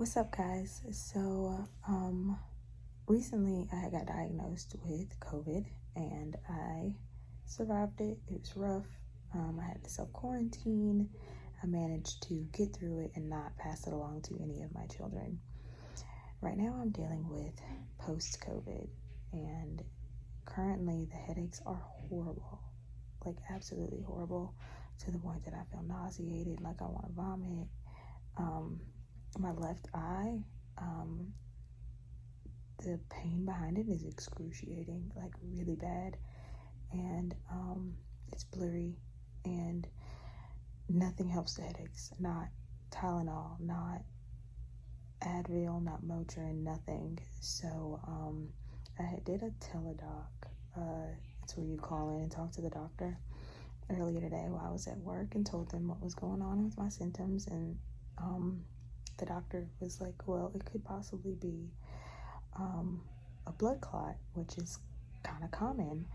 What's up, guys? Recently I got diagnosed with COVID and I survived it. It was rough. I had to self-quarantine. I managed to get through it and not pass it along to any of my children. Right now I'm dealing with post-COVID, and currently the headaches are horrible, like absolutely horrible, to the point that I feel nauseated, like I want to vomit. My left eye, the pain behind it is excruciating, like really bad, and it's blurry, and nothing helps the headaches. Not Tylenol, not Advil, not Motrin, nothing. So I did a teledoc. It's where you call in and talk to the doctor earlier today while I was at work and told them what was going on with my symptoms, and the doctor was like, well, it could possibly be a blood clot, which is kind of common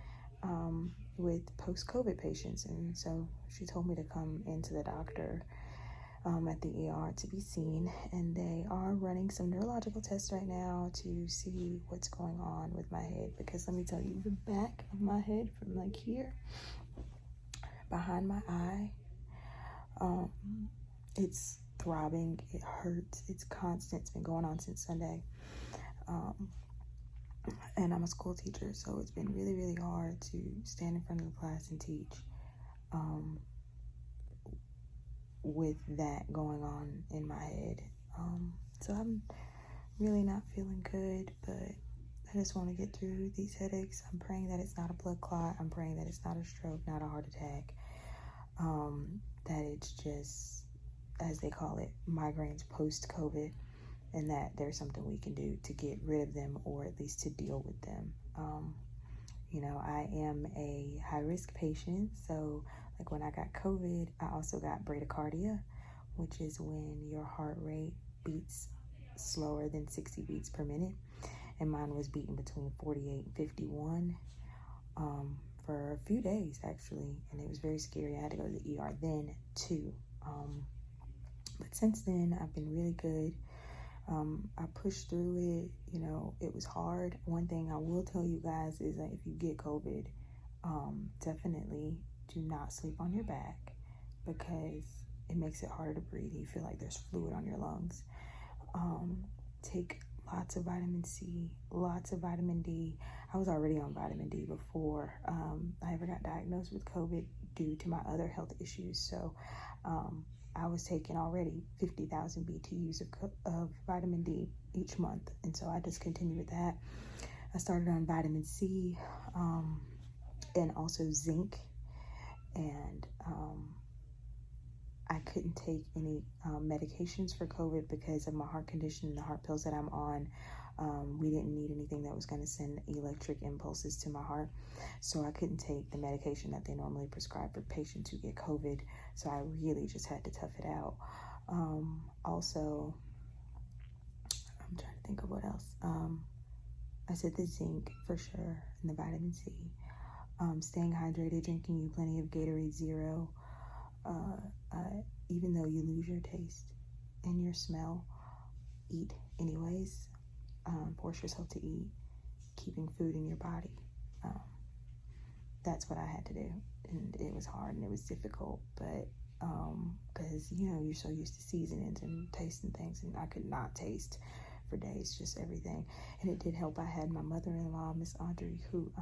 with post-COVID patients. And so she told me to come into the doctor at the ER to be seen, and they are running some neurological tests right now to see what's going on with my head, because let me tell you, the back of my head, from like here behind my eye, it's throbbing, it hurts, it's constant, it's been going on since Sunday. And I'm a school teacher, so it's been really, really hard to stand in front of the class and teach with that going on in my head. So I'm really not feeling good, but I just want to get through these headaches. I'm praying that it's not a blood clot. I'm praying that it's not a stroke, not a heart attack. That it's just, as they call it, migraines post-COVID, and that there's something we can do to get rid of them, or at least to deal with them. I am a high-risk patient, so like when I got COVID, I also got bradycardia, which is when your heart rate beats slower than 60 beats per minute, and mine was beating between 48 and 51 for a few days, actually, and it was very scary. I had to go to the ER then, too. But since then, I've been really good. I pushed through it. It was hard. One thing I will tell you guys is that if you get COVID, definitely do not sleep on your back, because it makes it harder to breathe. You feel like there's fluid on your lungs. Take lots of vitamin C, lots of vitamin D. I was already on vitamin D before I ever got diagnosed with COVID due to my other health issues. So I was taking already 50,000 BTUs of vitamin D each month, and so I just continued with that. I started on vitamin C and also zinc, and I couldn't take any medications for COVID because of my heart condition and the heart pills that I'm on. We didn't need anything that was going to send electric impulses to my heart, so I couldn't take the medication that they normally prescribe for patients who get COVID, so I really just had to tough it out. Also, I'm trying to think of what else. I said the zinc for sure, and the vitamin C. Staying hydrated, drinking you plenty of Gatorade Zero. Even though you lose your taste and your smell, eat anyways. Force yourself to eat. Keeping food in your body. That's what I had to do, and it was hard and it was difficult, but because you're so used to seasonings and tasting things, and I could not taste for days, just everything. And it did help. I had my mother-in-law, Miss Audrey, who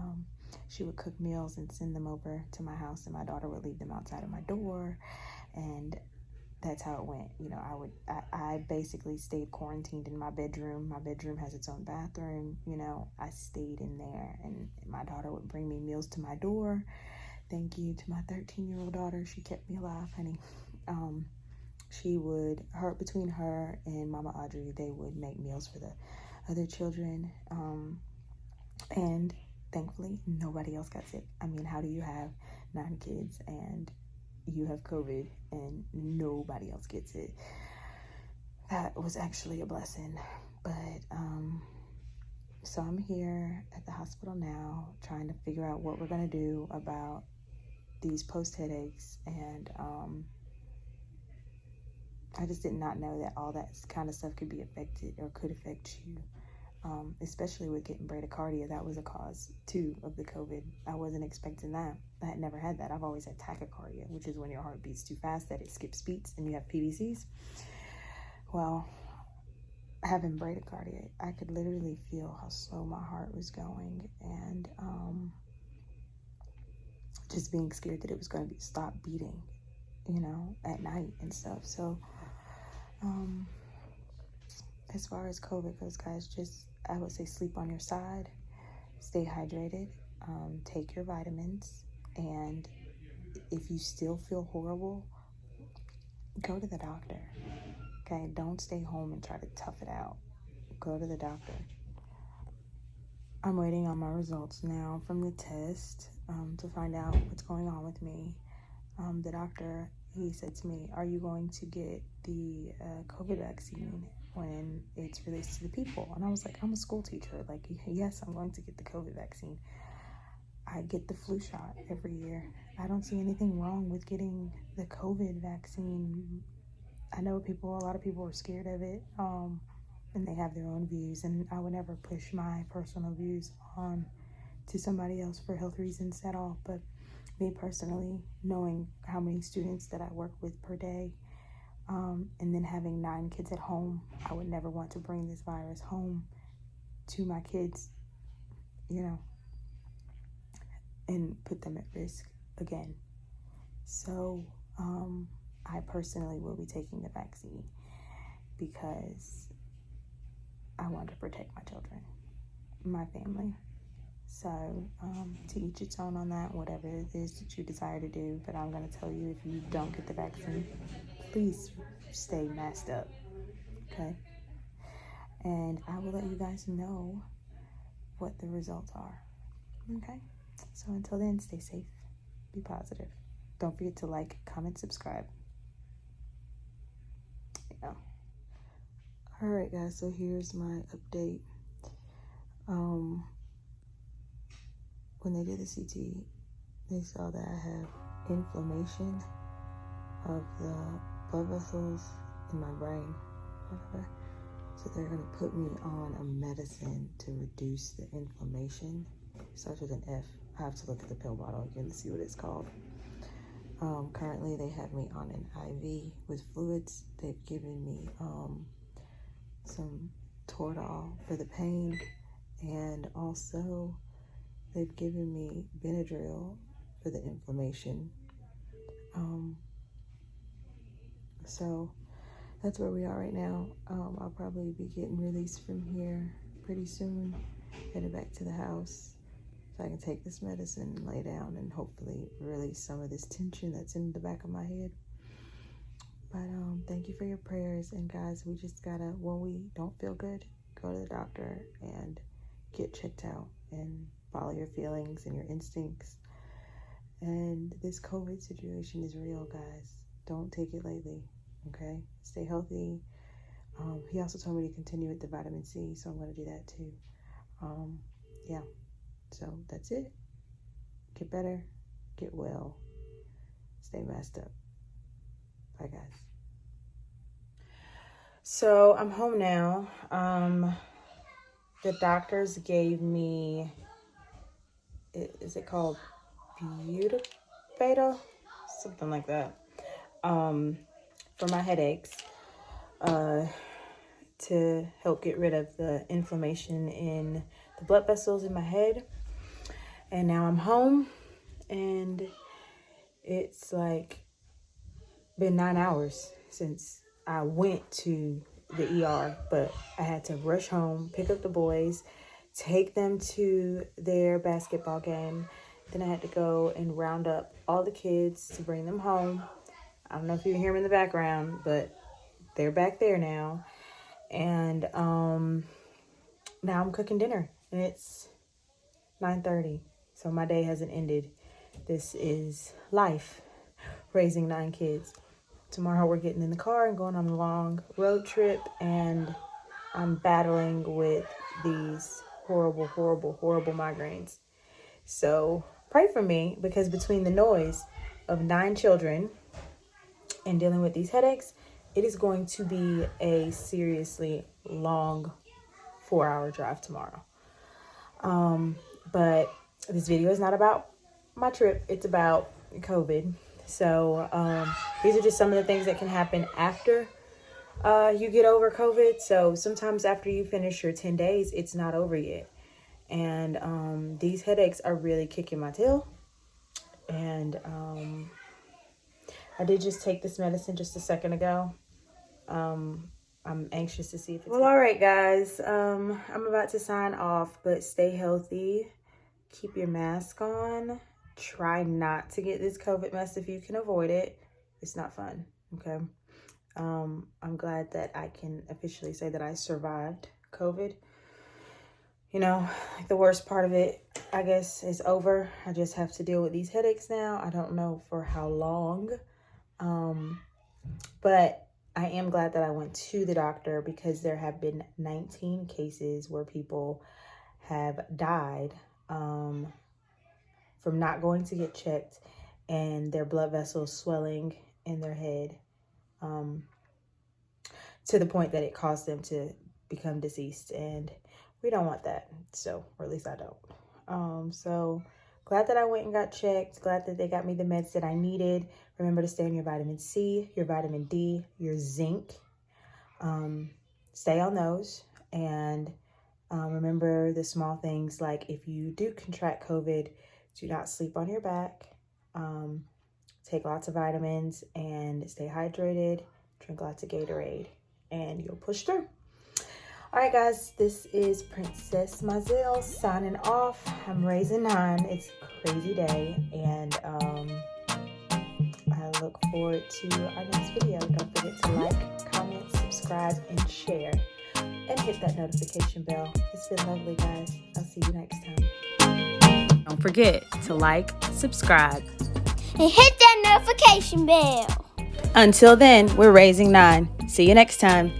she would cook meals and send them over to my house, and my daughter would leave them outside of my door, and that's how it went. I basically stayed quarantined in my bedroom. My bedroom has its own bathroom. I stayed in there, and my daughter would bring me meals to my door. Thank you to my 13-year-old daughter. She kept me alive, honey. Between her and Mama Audrey, they would make meals for the other children. And thankfully, nobody else got sick. I mean, how do you have 9 kids and you have COVID and nobody else gets it? That was actually a blessing. But so I'm here at the hospital now, trying to figure out what we're gonna do about these post headaches, and I just did not know that all that kind of stuff could be affected or could affect you. Especially with getting bradycardia. That was a cause too of the COVID. I wasn't expecting that. I had never had that. I've always had tachycardia, which is when your heart beats too fast that it skips beats and you have PVCs. Well, having bradycardia, I could literally feel how slow my heart was going, and just being scared that it was going to stop beating, at night and stuff. So as far as COVID goes, guys, just, I would say, sleep on your side, stay hydrated, take your vitamins, and if you still feel horrible, go to the doctor, okay? Don't stay home and try to tough it out. Go to the doctor. I'm waiting on my results now from the test to find out what's going on with me. The doctor, he said to me, are you going to get the COVID vaccine when it's released to the people? And I was like, I'm a school teacher. Like, yes, I'm going to get the COVID vaccine. I get the flu shot every year. I don't see anything wrong with getting the COVID vaccine. I know a lot of people are scared of it, and they have their own views, and I would never push my personal views on to somebody else for health reasons at all. But me personally, knowing how many students that I work with per day, and then having 9 kids at home, I would never want to bring this virus home to my kids, and put them at risk again. So I personally will be taking the vaccine because I want to protect my children, my family. So to each its own on that, whatever it is that you desire to do. But I'm going to tell you, if you don't get the vaccine, please stay masked up, okay? And I will let you guys know what the results are, okay? So until then, stay safe, be positive. Don't forget to like, comment, subscribe. Yeah. All right, guys, so here's my update. When they did the CT, they saw that I have inflammation of the blood vessels in my brain, whatever. So they're gonna put me on a medicine to reduce the inflammation. It starts with an F. I have to look at the pill bottle again to see what it's called. Currently they have me on an IV with fluids. They've given me some Toradol for the pain, and also they've given me Benadryl for the inflammation. So that's where we are right now. I'll probably be getting released from here pretty soon, headed back to the house so I can take this medicine and lay down and hopefully release some of this tension that's in the back of my head. But thank you for your prayers. And guys, we just gotta, when we don't feel good, go to the doctor and get checked out and follow your feelings and your instincts. And this COVID situation is real, guys. Don't take it lightly, okay? Stay healthy. He also told me to continue with the vitamin C, so I'm going to do that too. Yeah, so that's it. Get better, get well, stay masked up. Bye, guys. So I'm home now. The doctors gave me, is it called Beta? Something like that. For my headaches, to help get rid of the inflammation in the blood vessels in my head. And now I'm home, and it's like been 9 hours since I went to the ER, but I had to rush home, pick up the boys, take them to their basketball game. Then I had to go and round up all the kids to bring them home. I don't know if you can hear them in the background, but they're back there now. And now I'm cooking dinner, and it's 9:30, so my day hasn't ended. This is life, raising 9 kids. Tomorrow we're getting in the car and going on a long road trip, and I'm battling with these horrible migraines. So pray for me, because between the noise of 9 children and dealing with these headaches, it is going to be a seriously long 4-hour drive tomorrow. But this video is not about my trip. It's about COVID. So these are just some of the things that can happen after you get over COVID. So sometimes after you finish your 10 days, it's not over yet. And these headaches are really kicking my tail. And I did just take this medicine just a second ago. I'm anxious to see if it's... Well, all right, guys. I'm about to sign off, but stay healthy. Keep your mask on. Try not to get this COVID mess if you can avoid it. It's not fun, okay? I'm glad that I can officially say that I survived COVID. You know, the worst part of it, I guess, is over. I just have to deal with these headaches now. I don't know for how long. But I am glad that I went to the doctor, because there have been 19 cases where people have died from not going to get checked and their blood vessels swelling in their head to the point that it caused them to become deceased. And we don't want that. So, or at least I don't. So glad that I went and got checked. Glad that they got me the meds that I needed. Remember to stay on your vitamin C, your vitamin D, your zinc. Stay on those. And remember the small things, like if you do contract COVID, do not sleep on your back. Take lots of vitamins and stay hydrated. Drink lots of Gatorade and you'll push through. All right, guys, this is Princess Mazel signing off. I'm raising 9. It's a crazy day, and I look forward to our next video. Don't forget to like, comment, subscribe, and share, and hit that notification bell. It's been lovely, guys. I'll see you next time. Don't forget to like, subscribe, and hit that notification bell. Until then, we're raising 9. See you next time.